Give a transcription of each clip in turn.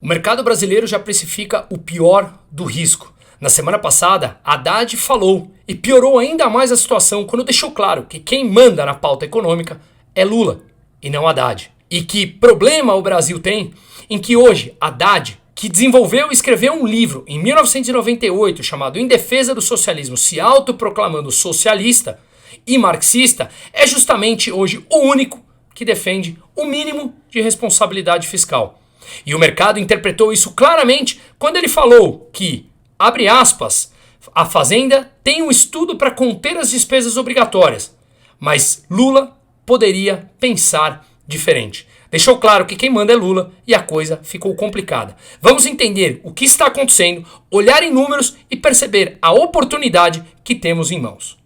O mercado brasileiro já precifica o pior do risco. Na semana passada, Haddad falou e piorou ainda mais a situação quando deixou claro que quem manda na pauta econômica é Lula e não Haddad. E que problema o Brasil tem em que hoje Haddad, que desenvolveu e escreveu um livro em 1998 chamado Em Defesa do Socialismo, se autoproclamando socialista e marxista, é justamente hoje o único que defende o mínimo de responsabilidade fiscal. E o mercado interpretou isso claramente quando ele falou que, abre aspas, a Fazenda tem um estudo para conter as despesas obrigatórias, mas Lula poderia pensar diferente. Deixou claro que quem manda é Lula e a coisa ficou complicada. Vamos entender o que está acontecendo, olhar em números e perceber a oportunidade que temos em mãos.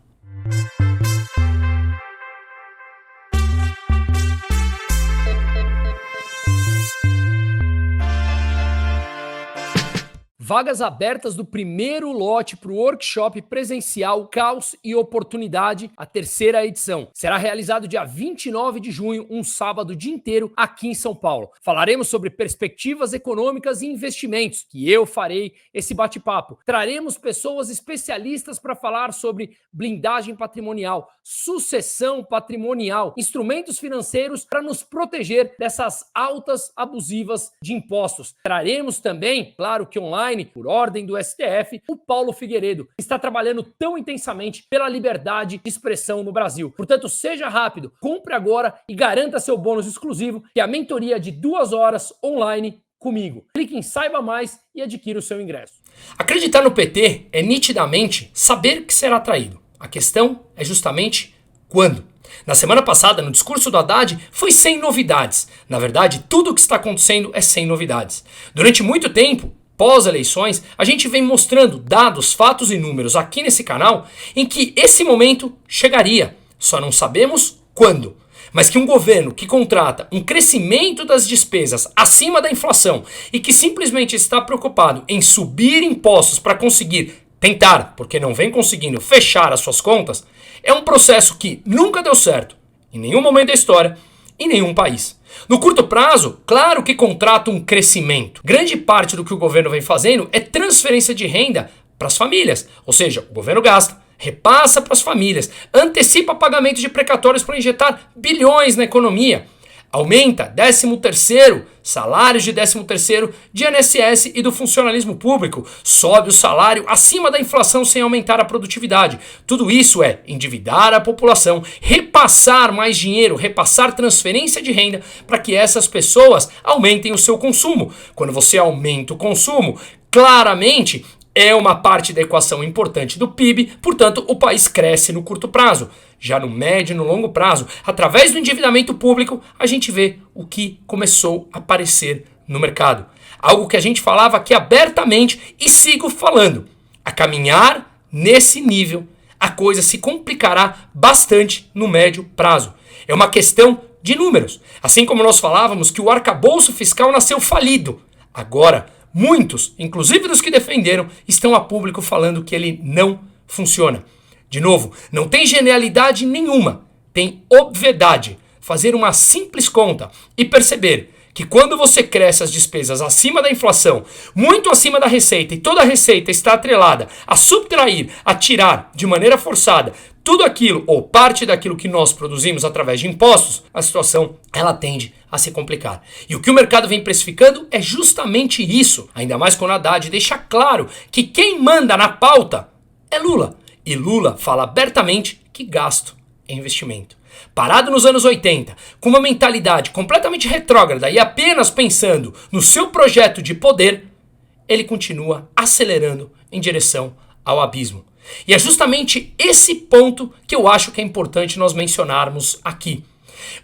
Vagas abertas do primeiro lote para o workshop presencial Caos e Oportunidade, a terceira edição. Será realizado dia 29 de junho, um sábado o dia inteiro, aqui em São Paulo. Falaremos sobre perspectivas econômicas e investimentos, que eu farei esse bate-papo. Traremos pessoas especialistas para falar sobre blindagem patrimonial, sucessão patrimonial, instrumentos financeiros para nos proteger dessas altas abusivas de impostos. Traremos também, claro que online, por ordem do STF, o Paulo Figueiredo, que está trabalhando tão intensamente pela liberdade de expressão no Brasil. Portanto, seja rápido, compre agora e garanta seu bônus exclusivo, que é a mentoria de 2 horas online comigo. Clique em Saiba Mais e adquira o seu ingresso. Acreditar no PT é nitidamente saber que será traído. A questão é justamente quando. Na semana passada, no discurso do Haddad, foi sem novidades. Na verdade, tudo o que está acontecendo é sem novidades. Durante muito tempo, pós-eleições, a gente vem mostrando dados, fatos e números aqui nesse canal em que esse momento chegaria. Só não sabemos quando. Mas que um governo que contrata um crescimento das despesas acima da inflação e que simplesmente está preocupado em subir impostos para conseguir tentar, porque não vem conseguindo fechar as suas contas, é um processo que nunca deu certo em nenhum momento da história, em nenhum país. No curto prazo, claro que contrata um crescimento. Grande parte do que o governo vem fazendo é transferência de renda para as famílias. Ou seja, o governo gasta, repassa para as famílias, antecipa pagamentos de precatórios para injetar bilhões na economia. Aumenta 13º, salários de 13º de INSS e do funcionalismo público. Sobe o salário acima da inflação sem aumentar a produtividade. Tudo isso é endividar a população, repassar mais dinheiro, repassar transferência de renda para que essas pessoas aumentem o seu consumo. Quando você aumenta o consumo, claramente é uma parte da equação importante do PIB, portanto o país cresce no curto prazo. Já no médio e no longo prazo, através do endividamento público, a gente vê o que começou a aparecer no mercado. Algo que a gente falava aqui abertamente e sigo falando. A caminhar nesse nível, a coisa se complicará bastante no médio prazo. É uma questão de números. Assim como nós falávamos que o arcabouço fiscal nasceu falido. Agora, muitos, inclusive dos que defenderam, estão a público falando que ele não funciona. De novo, não tem genialidade nenhuma, tem obviedade. Fazer uma simples conta e perceber que quando você cresce as despesas acima da inflação, muito acima da receita, e toda a receita está atrelada a subtrair, a tirar de maneira forçada tudo aquilo ou parte daquilo que nós produzimos através de impostos, a situação ela tende a se complicar. E o que o mercado vem precificando é justamente isso, ainda mais quando a Haddad deixa claro que quem manda na pauta é Lula. E Lula fala abertamente que gasto é investimento. Parado nos anos 80, com uma mentalidade completamente retrógrada e apenas pensando no seu projeto de poder, ele continua acelerando em direção ao abismo. E é justamente esse ponto que eu acho que é importante nós mencionarmos aqui.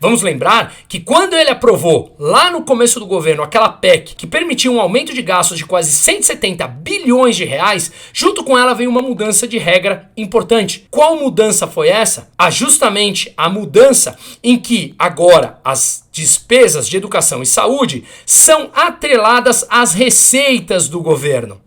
Vamos lembrar que quando ele aprovou lá no começo do governo aquela PEC que permitia um aumento de gastos de quase 170 bilhões de reais, junto com ela veio uma mudança de regra importante. Qual mudança foi essa? Justamente a mudança em que agora as despesas de educação e saúde são atreladas às receitas do governo.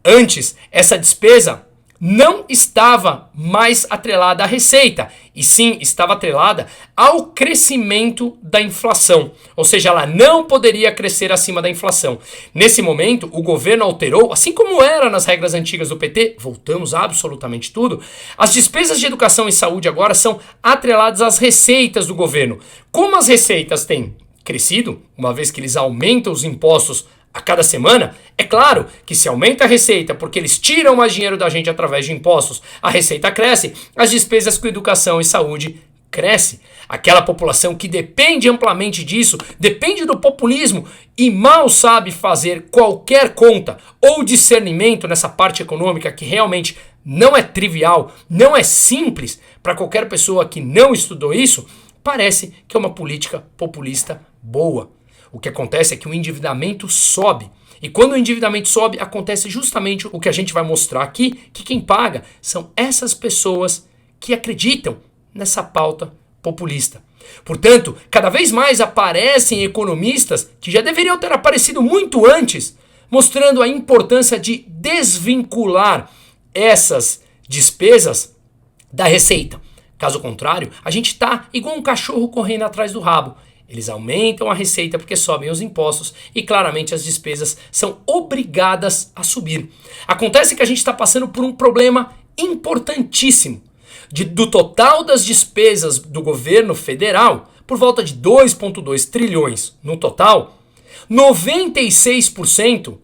Antes, essa despesa não estava mais atrelada à receita, e sim estava atrelada ao crescimento da inflação. Ou seja, ela não poderia crescer acima da inflação. Nesse momento, o governo alterou, assim como era nas regras antigas do PT, voltamos a absolutamente tudo, as despesas de educação e saúde agora são atreladas às receitas do governo. Como as receitas têm crescido, uma vez que eles aumentam os impostos a cada semana, é claro que se aumenta a receita porque eles tiram mais dinheiro da gente através de impostos, a receita cresce, as despesas com educação e saúde crescem. Aquela população que depende amplamente disso, depende do populismo e mal sabe fazer qualquer conta ou discernimento nessa parte econômica que realmente não é trivial, não é simples para qualquer pessoa que não estudou isso, parece que é uma política populista boa. O que acontece é que o endividamento sobe. E quando o endividamento sobe, acontece justamente o que a gente vai mostrar aqui, que quem paga são essas pessoas que acreditam nessa pauta populista. Portanto, cada vez mais aparecem economistas que já deveriam ter aparecido muito antes, mostrando a importância de desvincular essas despesas da receita. Caso contrário, a gente está igual um cachorro correndo atrás do rabo. Eles aumentam a receita porque sobem os impostos e claramente as despesas são obrigadas a subir. Acontece que a gente está passando por um problema importantíssimo. Do total das despesas do governo federal, por volta de 2,2 trilhões no total, 96%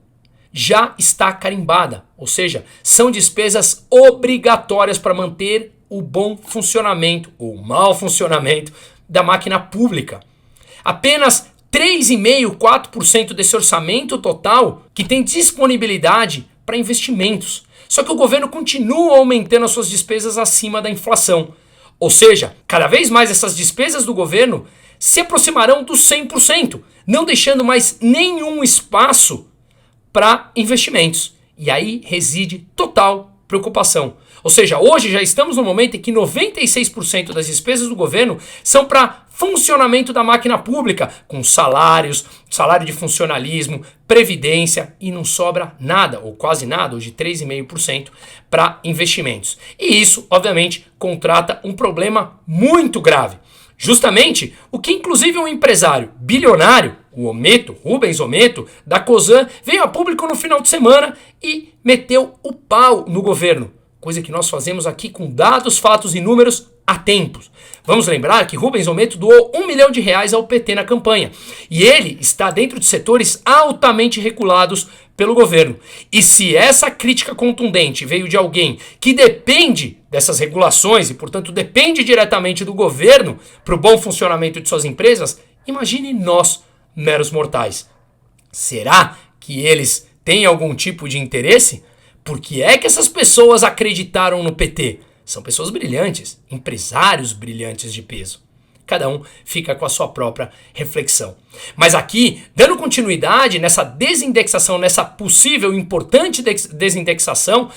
já está carimbada. Ou seja, são despesas obrigatórias para manter o bom funcionamento ou mau funcionamento da máquina pública. Apenas 3,5%, 4% desse orçamento total que tem disponibilidade para investimentos. Só que o governo continua aumentando as suas despesas acima da inflação. Ou seja, cada vez mais essas despesas do governo se aproximarão dos 100%, não deixando mais nenhum espaço para investimentos. E aí reside total preocupação. Ou seja, hoje já estamos no momento em que 96% das despesas do governo são para funcionamento da máquina pública, com salários, salário de funcionalismo, previdência e não sobra nada, ou quase nada, hoje 3,5% para investimentos. E isso, obviamente, contrata um problema muito grave. Justamente o que inclusive um empresário bilionário, o Ometo, Rubens Ometo, da Cosan, veio a público no final de semana e meteu o pau no governo. Coisa que nós fazemos aqui com dados, fatos e números há tempos. Vamos lembrar que Rubens Ometo doou R$1 milhão ao PT na campanha. E ele está dentro de setores altamente regulados pelo governo. E se essa crítica contundente veio de alguém que depende dessas regulações e, portanto, depende diretamente do governo para o bom funcionamento de suas empresas, imagine nós, meros mortais. Será que eles têm algum tipo de interesse? Por que é que essas pessoas acreditaram no PT? São pessoas brilhantes, empresários brilhantes de peso. Cada um fica com a sua própria reflexão. Mas aqui, dando continuidade nessa desindexação, nessa possível importante desindexação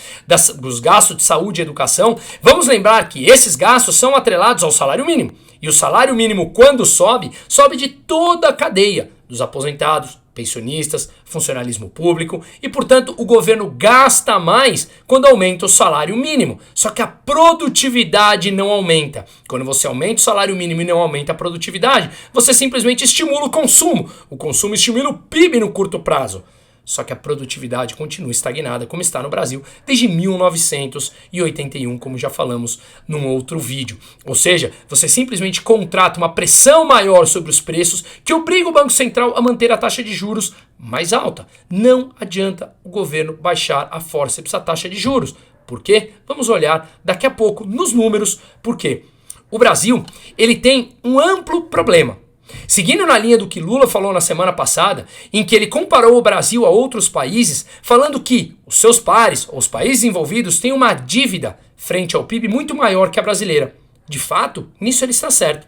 dos gastos de saúde e educação, vamos lembrar que esses gastos são atrelados ao salário mínimo. E o salário mínimo, quando sobe, sobe de toda a cadeia, dos aposentados, pensionistas, funcionalismo público e, portanto, o governo gasta mais quando aumenta o salário mínimo. Só que a produtividade não aumenta. Quando você aumenta o salário mínimo e não aumenta a produtividade, você simplesmente estimula o consumo. O consumo estimula o PIB no curto prazo. Só que a produtividade continua estagnada, como está no Brasil desde 1981, como já falamos num outro vídeo. Ou seja, você simplesmente contrata uma pressão maior sobre os preços que obriga o Banco Central a manter a taxa de juros mais alta. Não adianta o governo baixar a fórceps a taxa de juros. Por quê? Vamos olhar daqui a pouco nos números. Por quê? O Brasil ele tem um amplo problema. Seguindo na linha do que Lula falou na semana passada, em que ele comparou o Brasil a outros países, falando que os seus pares, os países envolvidos, têm uma dívida frente ao PIB muito maior que a brasileira. De fato, nisso ele está certo.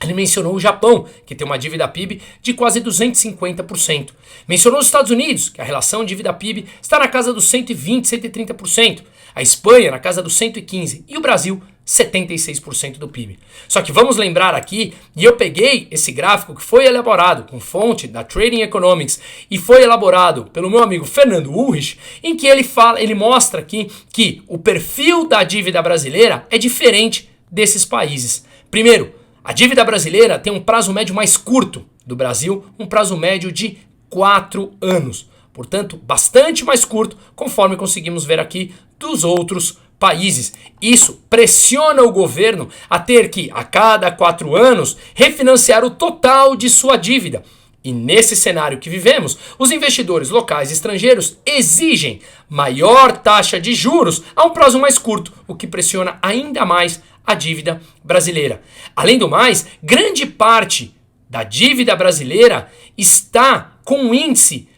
Ele mencionou o Japão, que tem uma dívida PIB de quase 250%. Mencionou os Estados Unidos, que a relação dívida-PIB está na casa dos 120%, 130%. A Espanha na casa dos 115%. E o Brasil 76% do PIB. Só que vamos lembrar aqui, e eu peguei esse gráfico que foi elaborado com fonte da Trading Economics e foi elaborado pelo meu amigo Fernando Ulrich, em que ele mostra aqui que o perfil da dívida brasileira é diferente desses países. Primeiro, a dívida brasileira tem um prazo médio mais curto do Brasil, um prazo médio de 4 anos. Portanto, bastante mais curto, conforme conseguimos ver aqui dos outros países. Isso pressiona o governo a ter que, a cada 4 anos, refinanciar o total de sua dívida. E nesse cenário que vivemos, os investidores locais e estrangeiros exigem maior taxa de juros a um prazo mais curto, o que pressiona ainda mais a dívida brasileira. Além do mais, grande parte da dívida brasileira está com um índice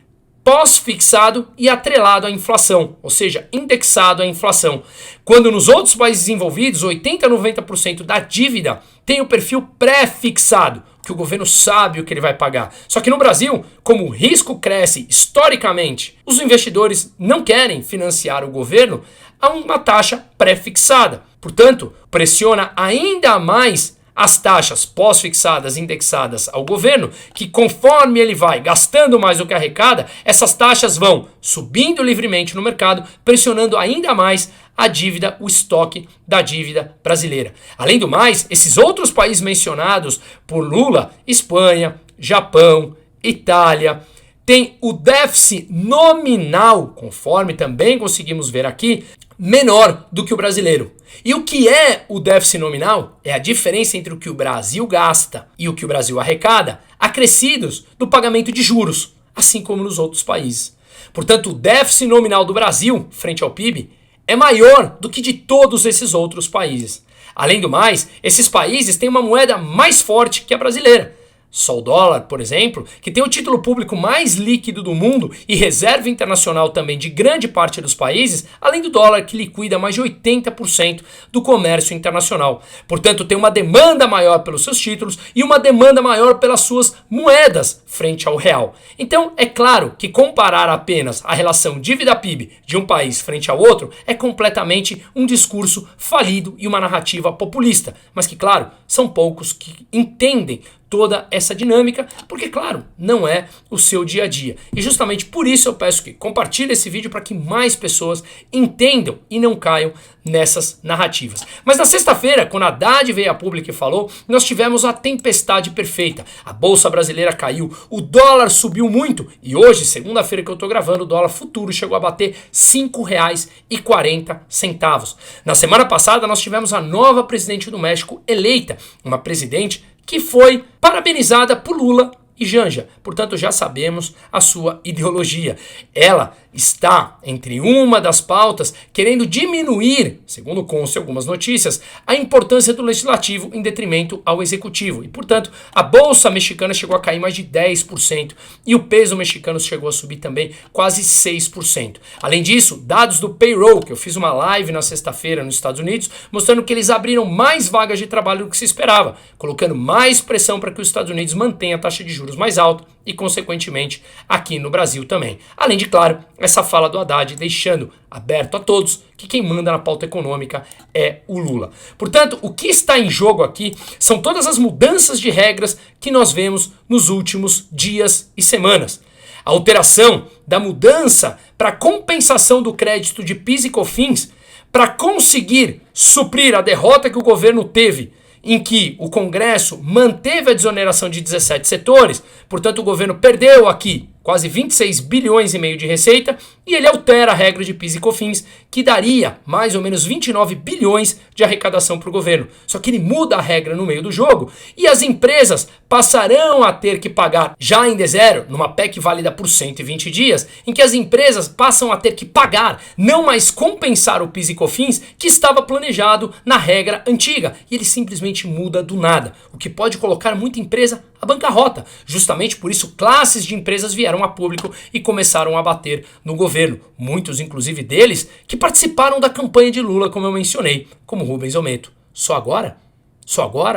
pós-fixado e atrelado à inflação, ou seja, indexado à inflação. Quando nos outros países desenvolvidos, 80% a 90% da dívida tem o perfil pré-fixado, que o governo sabe o que ele vai pagar. Só que no Brasil, como o risco cresce historicamente, os investidores não querem financiar o governo a uma taxa pré-fixada. Portanto, pressiona ainda mais as taxas pós-fixadas indexadas ao governo, que conforme ele vai gastando mais do que arrecada, essas taxas vão subindo livremente no mercado, pressionando ainda mais a dívida, o estoque da dívida brasileira. Além do mais, esses outros países mencionados por Lula, Espanha, Japão, Itália, tem o déficit nominal, conforme também conseguimos ver aqui, menor do que o brasileiro. E o que é o déficit nominal? É a diferença entre o que o Brasil gasta e o que o Brasil arrecada, acrescidos do pagamento de juros, assim como nos outros países. Portanto, o déficit nominal do Brasil, frente ao PIB, é maior do que de todos esses outros países. Além do mais, esses países têm uma moeda mais forte que a brasileira. Só o dólar, por exemplo, que tem o título público mais líquido do mundo e reserva internacional também de grande parte dos países, além do dólar que liquida mais de 80% do comércio internacional. Portanto, tem uma demanda maior pelos seus títulos e uma demanda maior pelas suas moedas frente ao real. Então, é claro que comparar apenas a relação dívida-PIB de um país frente ao outro é completamente um discurso falido e uma narrativa populista, mas que, claro, são poucos que entendem toda essa dinâmica, porque, claro, não é o seu dia a dia. E justamente por isso eu peço que compartilhe esse vídeo para que mais pessoas entendam e não caiam nessas narrativas. Mas na sexta-feira, quando a Haddad veio a público e falou, nós tivemos a tempestade perfeita. A Bolsa Brasileira caiu, o dólar subiu muito e hoje, segunda-feira que eu estou gravando, o dólar futuro chegou a bater R$ 5,40. Na semana passada, nós tivemos a nova presidente do México eleita, uma presidente que foi parabenizada por Lula e Janja. Portanto, já sabemos a sua ideologia. Ela está entre uma das pautas querendo diminuir, segundo consta algumas notícias, a importância do legislativo em detrimento ao executivo. E, portanto, a bolsa mexicana chegou a cair mais de 10% e o peso mexicano chegou a subir também quase 6%. Além disso, dados do payroll, que eu fiz uma live na sexta-feira nos Estados Unidos, mostrando que eles abriram mais vagas de trabalho do que se esperava, colocando mais pressão para que os Estados Unidos mantenham a taxa de juros mais alta e, consequentemente, aqui no Brasil também. Além de, claro, essa fala do Haddad deixando aberto a todos que quem manda na pauta econômica é o Lula. Portanto, o que está em jogo aqui são todas as mudanças de regras que nós vemos nos últimos dias e semanas. A alteração da mudança para compensação do crédito de PIS e COFINS para conseguir suprir a derrota que o governo teve em que o Congresso manteve a desoneração de 17 setores, portanto o governo perdeu aqui quase 26 bilhões e meio de receita e ele altera a regra de PIS e COFINS que daria mais ou menos 29 bilhões de arrecadação para o governo. Só que ele muda a regra no meio do jogo e as empresas passarão a ter que pagar já em D0, numa PEC válida por 120 dias, em que as empresas passam a ter que pagar, não mais compensar o PIS e COFINS que estava planejado na regra antiga. E ele simplesmente muda do nada, o que pode colocar muita empresa à bancarrota. Justamente por isso, classes de empresas vieram a público e começaram a bater no governo. Muitos, inclusive deles, que participaram da campanha de Lula, como eu mencionei, como Rubens Ometo. Só agora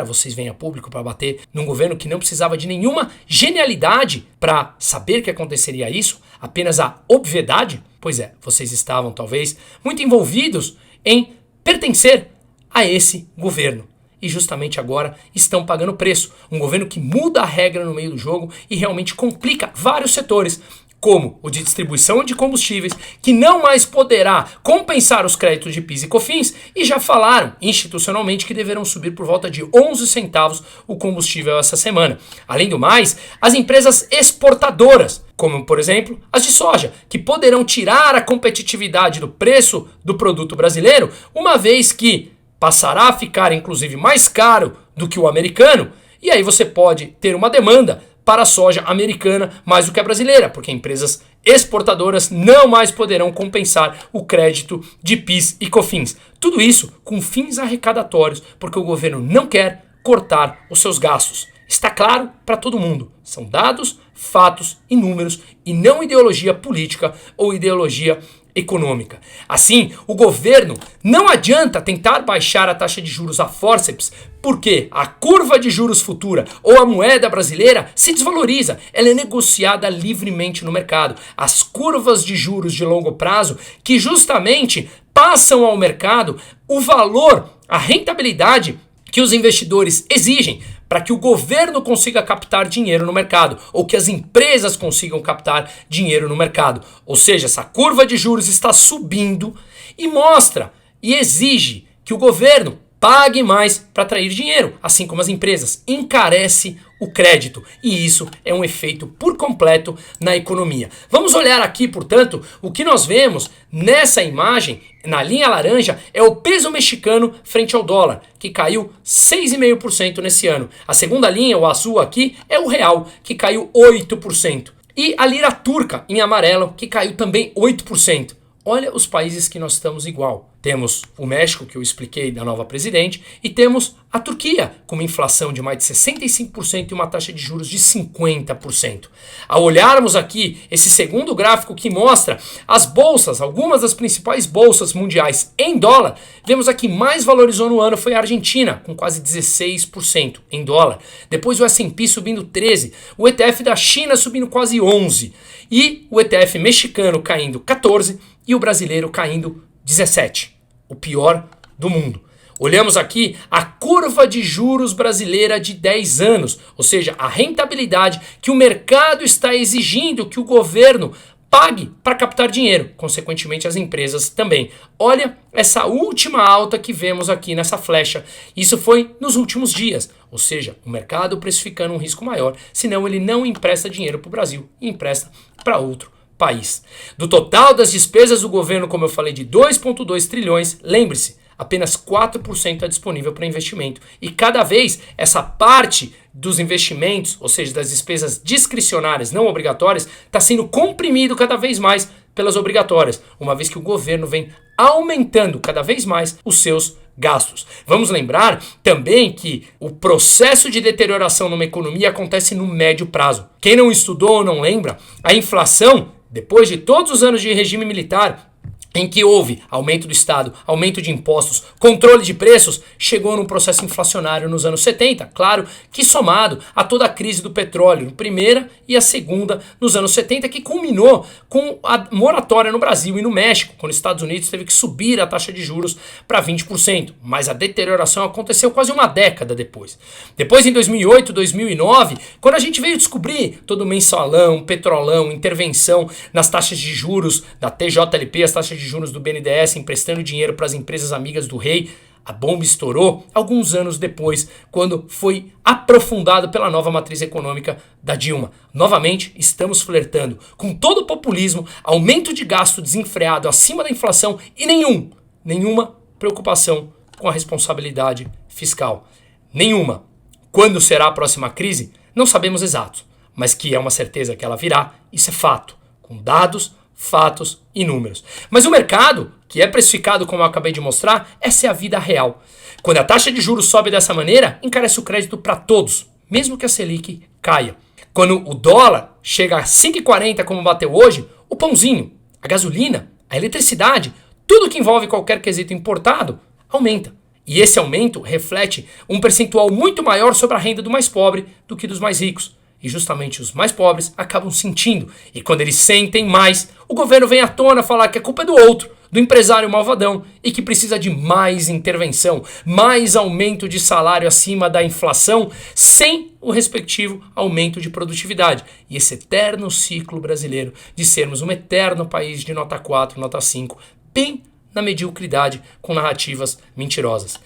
vocês vêm a público para bater num governo que não precisava de nenhuma genialidade para saber que aconteceria isso, apenas a obviedade? Pois é, vocês estavam talvez muito envolvidos em pertencer a esse governo. E justamente agora estão pagando preço. Um governo que muda a regra no meio do jogo e realmente complica vários setores, como o de distribuição de combustíveis, que não mais poderá compensar os créditos de PIS e COFINS, e já falaram institucionalmente que deverão subir por volta de 11 centavos o combustível essa semana. Além do mais, as empresas exportadoras, como por exemplo as de soja, que poderão tirar a competitividade do preço do produto brasileiro, uma vez que passará a ficar inclusive mais caro do que o americano, e aí você pode ter uma demanda para a soja americana mais do que a brasileira, porque empresas exportadoras não mais poderão compensar o crédito de PIS e COFINS. Tudo isso com fins arrecadatórios, porque o governo não quer cortar os seus gastos. Está claro para todo mundo. São dados, fatos e números, e não ideologia política ou ideologia econômica. Assim, o governo não adianta tentar baixar a taxa de juros a fórceps, porque a curva de juros futura ou a moeda brasileira se desvaloriza. Ela é negociada livremente no mercado. As curvas de juros de longo prazo que justamente passam ao mercado o valor, a rentabilidade que os investidores exigem para que o governo consiga captar dinheiro no mercado, ou que as empresas consigam captar dinheiro no mercado. Ou seja, essa curva de juros está subindo e mostra e exige que o governo pague mais para atrair dinheiro, assim como as empresas. Encarece o crédito, e isso é um efeito por completo na economia. Vamos olhar aqui, portanto, o que nós vemos nessa imagem, na linha laranja, é o peso mexicano frente ao dólar, que caiu 6,5% nesse ano. A segunda linha, o azul aqui, é o real, que caiu 8%. E a lira turca, em amarelo, que caiu também 8%. Olha os países que nós estamos igual. Temos o México, que eu expliquei, da nova presidente, e temos a Turquia, com uma inflação de mais de 65% e uma taxa de juros de 50%. Ao olharmos aqui esse segundo gráfico que mostra as bolsas, algumas das principais bolsas mundiais em dólar, vemos aqui mais valorizou no ano foi a Argentina, com quase 16% em dólar. Depois o S&P subindo 13%, o ETF da China subindo quase 11%, e o ETF mexicano caindo 14% e o brasileiro caindo 17%. O pior do mundo. Olhamos aqui a curva de juros brasileira de 10 anos, ou seja, a rentabilidade que o mercado está exigindo que o governo pague para captar dinheiro, consequentemente as empresas também. Olha essa última alta que vemos aqui nessa flecha. Isso foi nos últimos dias, ou seja, o mercado precificando um risco maior, senão ele não empresta dinheiro para o Brasil e empresta para outro país. Do total das despesas do governo, como eu falei, de 2,2 trilhões, lembre-se, apenas 4% é disponível para investimento. E cada vez essa parte dos investimentos, ou seja, das despesas discricionárias não obrigatórias, está sendo comprimido cada vez mais pelas obrigatórias, uma vez que o governo vem aumentando cada vez mais os seus gastos. Vamos lembrar também que o processo de deterioração numa economia acontece no médio prazo. Quem não estudou ou não lembra, a inflação, depois de todos os anos de regime militar, em que houve aumento do Estado, aumento de impostos, controle de preços, chegou num processo inflacionário nos anos 70, claro que somado a toda a crise do petróleo, a primeira e a segunda nos anos 70, que culminou com a moratória no Brasil e no México, quando os Estados Unidos teve que subir a taxa de juros para 20%, mas a deterioração aconteceu quase uma década depois. Depois, em 2008, 2009, quando a gente veio descobrir todo o mensalão, petrolão, intervenção nas taxas de juros da TJLP, as taxas de juros do BNDES, emprestando dinheiro para as empresas amigas do rei, a bomba estourou alguns anos depois, quando foi aprofundado pela nova matriz econômica da Dilma. Novamente, estamos flertando com todo o populismo, aumento de gasto desenfreado acima da inflação e nenhuma preocupação com a responsabilidade fiscal. Nenhuma. Quando será a próxima crise? Não sabemos exato, mas que é uma certeza que ela virá, isso é fato, com dados, fatos e números. Mas o mercado, que é precificado como eu acabei de mostrar, essa é a vida real. Quando a taxa de juros sobe dessa maneira, encarece o crédito para todos, mesmo que a Selic caia. Quando o dólar chega a 5,40 como bateu hoje, o pãozinho, a gasolina, a eletricidade, tudo que envolve qualquer quesito importado, aumenta. E esse aumento reflete um percentual muito maior sobre a renda do mais pobre do que dos mais ricos. E justamente os mais pobres acabam sentindo. E quando eles sentem mais, o governo vem à tona falar que a culpa é do outro, do empresário malvadão e que precisa de mais intervenção, mais aumento de salário acima da inflação, sem o respectivo aumento de produtividade. E esse eterno ciclo brasileiro de sermos um eterno país de nota 4, nota 5, bem na mediocridade, com narrativas mentirosas.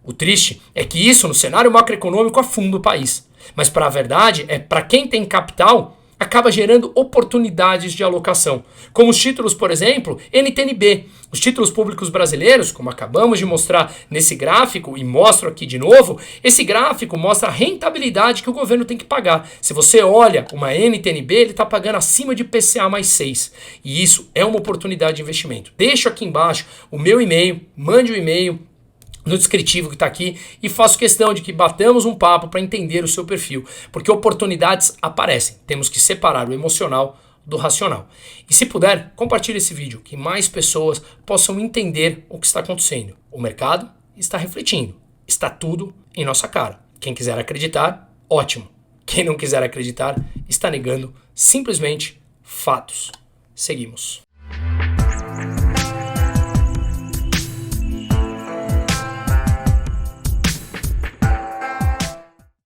O triste é que isso, no cenário macroeconômico, afunda o país. Mas, para a verdade, para quem tem capital, acaba gerando oportunidades de alocação. Como os títulos, por exemplo, NTN-B. Os títulos públicos brasileiros, como acabamos de mostrar nesse gráfico, e mostro aqui de novo, esse gráfico mostra a rentabilidade que o governo tem que pagar. Se você olha uma NTN-B, ele está pagando acima de IPCA mais 6. E isso é uma oportunidade de investimento. Deixo aqui embaixo o meu e-mail, mande o e-mail no descritivo que está aqui e faço questão de que batamos um papo para entender o seu perfil, porque oportunidades aparecem, temos que separar o emocional do racional. E se puder, compartilhe esse vídeo, que mais pessoas possam entender o que está acontecendo. O mercado está refletindo, está tudo em nossa cara. Quem quiser acreditar, ótimo. Quem não quiser acreditar, está negando simplesmente fatos. Seguimos.